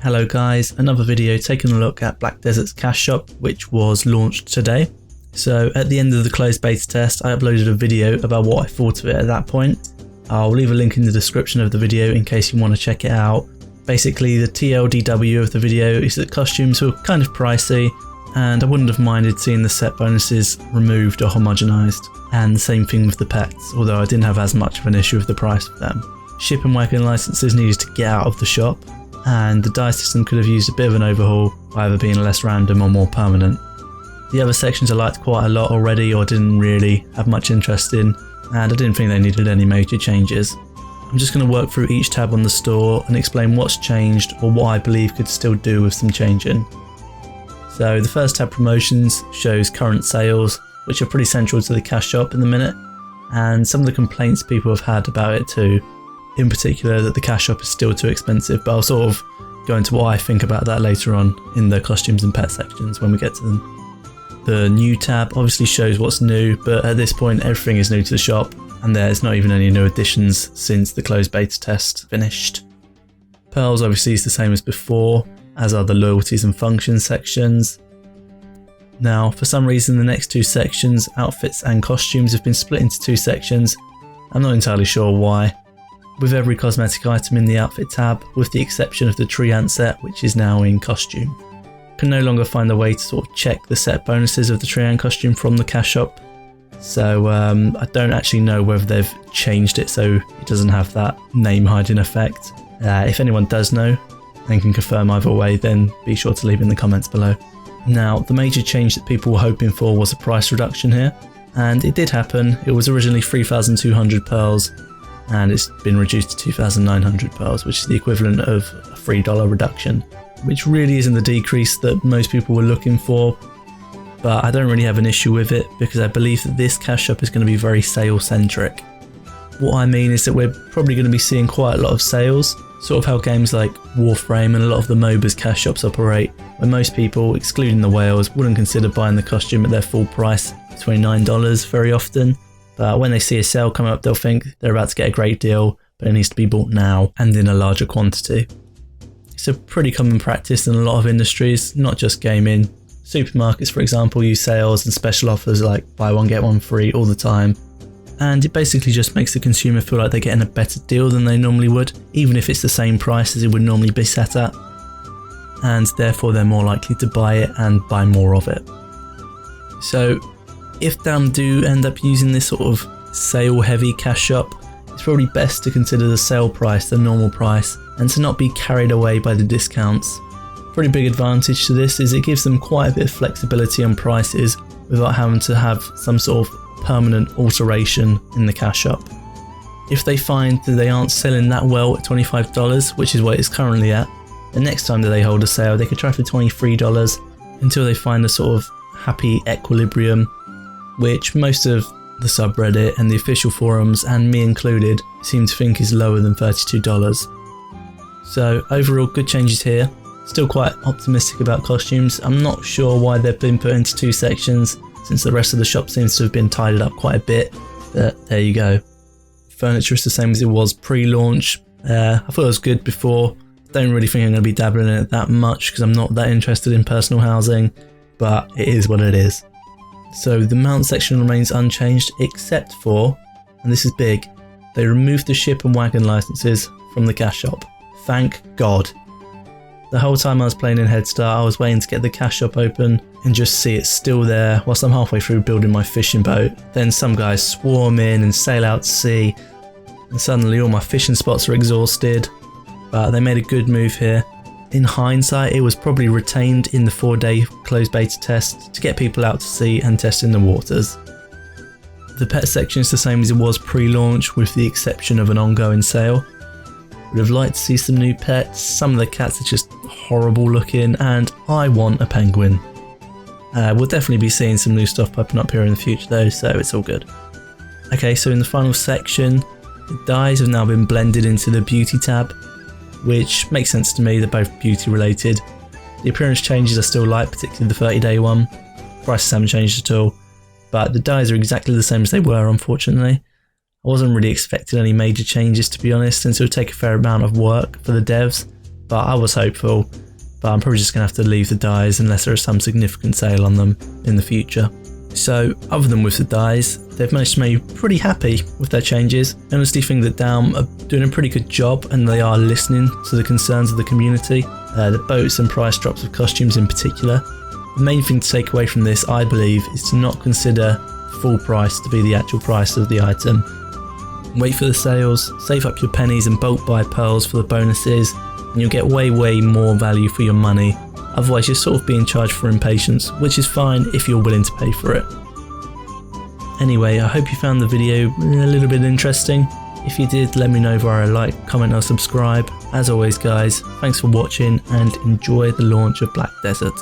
Hello guys, another video taking a look at Black Desert's cash shop, which was launched today. So at the end of the closed beta test, I uploaded a video about what I thought of it at that point. I'll leave a link in the description of the video in case you want to check it out. Basically, the TLDW of the video is that costumes were kind of pricey, and I wouldn't have minded seeing the set bonuses removed or homogenized. And the same thing with the pets, although I didn't have as much of an issue with the price of them. Ship and wagon licenses needed to get out of the shop, and the die system could have used a bit of an overhaul, either being less random or more permanent. The other sections I liked quite a lot already or didn't really have much interest in, and I didn't think they needed any major changes. I'm just going to work through each tab on the store and explain what's changed or what I believe could still do with some changing. So the first tab, promotions, shows current sales, which are pretty central to the cash shop in the minute, and some of the complaints people have had about it too. In particular, that the cash shop is still too expensive, but I'll sort of go into what I think about that later on in the costumes and pet sections when we get to them. The new tab obviously shows what's new, but at this point everything is new to the shop, and there's not even any new additions since the closed beta test finished. Pearls obviously is the same as before, as are the loyalties and functions sections. Now, for some reason the next two sections, outfits and costumes, have been split into two sections. I'm not entirely sure why. With every cosmetic item in the outfit tab, with the exception of the tree ant set, which is now in costume. Can no longer find a way to sort of check the set bonuses of the tree ant costume from the cash shop. So I don't actually know whether they've changed it so it doesn't have that name hiding effect. If anyone does know and can confirm either way, then be sure to leave in the comments below. Now, the major change that people were hoping for was a price reduction here, and it did happen. It was originally 3,200 pearls, and it's been reduced to 2,900 pearls, which is the equivalent of a $3 reduction, which really isn't the decrease that most people were looking for, but I don't really have an issue with it because I believe that this cash shop is going to be very sale centric. What I mean is that we're probably going to be seeing quite a lot of sales, sort of how games like Warframe and a lot of the MOBAs cash shops operate, where most people, excluding the whales, wouldn't consider buying the costume at their full price of $29 very often. But when they see a sale come up, they'll think they're about to get a great deal, but it needs to be bought now and in a larger quantity. It's a pretty common practice in a lot of industries, not just gaming. Supermarkets, for example, use sales and special offers like buy one get one free all the time. And it basically just makes the consumer feel like they're getting a better deal than they normally would, even if it's the same price as it would normally be set at. And therefore they're more likely to buy it and buy more of it. So if DAM do end up using this sort of sale heavy cash shop, it's probably best to consider the sale price the normal price and to not be carried away by the discounts. Pretty big advantage to this is it gives them quite a bit of flexibility on prices without having to have some sort of permanent alteration in the cash shop. If they find that they aren't selling that well at $25, which is what it's currently at, the next time that they hold a sale they could try for $23 until they find a sort of happy equilibrium, which most of the subreddit and the official forums, and me included, seem to think is lower than $32. So overall, good changes here. Still quite optimistic about costumes. I'm not sure why they've been put into two sections, since the rest of the shop seems to have been tidied up quite a bit, but there you go. Furniture is the same as it was pre-launch. I thought it was good before. Don't really think I'm going to be dabbling in it that much because I'm not that interested in personal housing, but it is what it is. So the mount section remains unchanged except for, and this is big, they removed the ship and wagon licenses from the cash shop. Thank God. The whole time I was playing in Head Start, I was waiting to get the cash shop open and just see it still there whilst I'm halfway through building my fishing boat. Then some guys swarm in and sail out to sea, and suddenly all my fishing spots are exhausted. But they made a good move here. In hindsight, it was probably retained in the 4-day closed beta test to get people out to sea and test in the waters. The pet section is the same as it was pre-launch, with the exception of an ongoing sale. Would have liked to see some new pets. Some of the cats are just horrible looking, and I want a penguin. We'll definitely be seeing some new stuff popping up here in the future though, so it's all good. Okay, so in the final section, the dyes have now been blended into the beauty tab, which makes sense to me. They're both beauty related. The appearance changes I still like, particularly the 30-day one. Prices haven't changed at all, but the dyes are exactly the same as they were, unfortunately. I wasn't really expecting any major changes, to be honest, since it would take a fair amount of work for the devs, but I was hopeful. But I'm probably just going to have to leave the dies unless there is some significant sale on them in the future. So other than with the dies, they've managed to make me pretty happy with their changes. I honestly think that Daum are doing a pretty good job, and they are listening to the concerns of the community, the boats and price drops of costumes in particular. The main thing to take away from this, I believe, is to not consider full price to be the actual price of the item. Wait for the sales, save up your pennies and bulk buy pearls for the bonuses, and you'll get way more value for your money. Otherwise you're sort of being charged for impatience, which is fine if you're willing to pay for it. Anyway, I hope you found the video a little bit interesting. If you did, let me know via a like, comment or subscribe. As always guys, thanks for watching and enjoy the launch of Black Desert.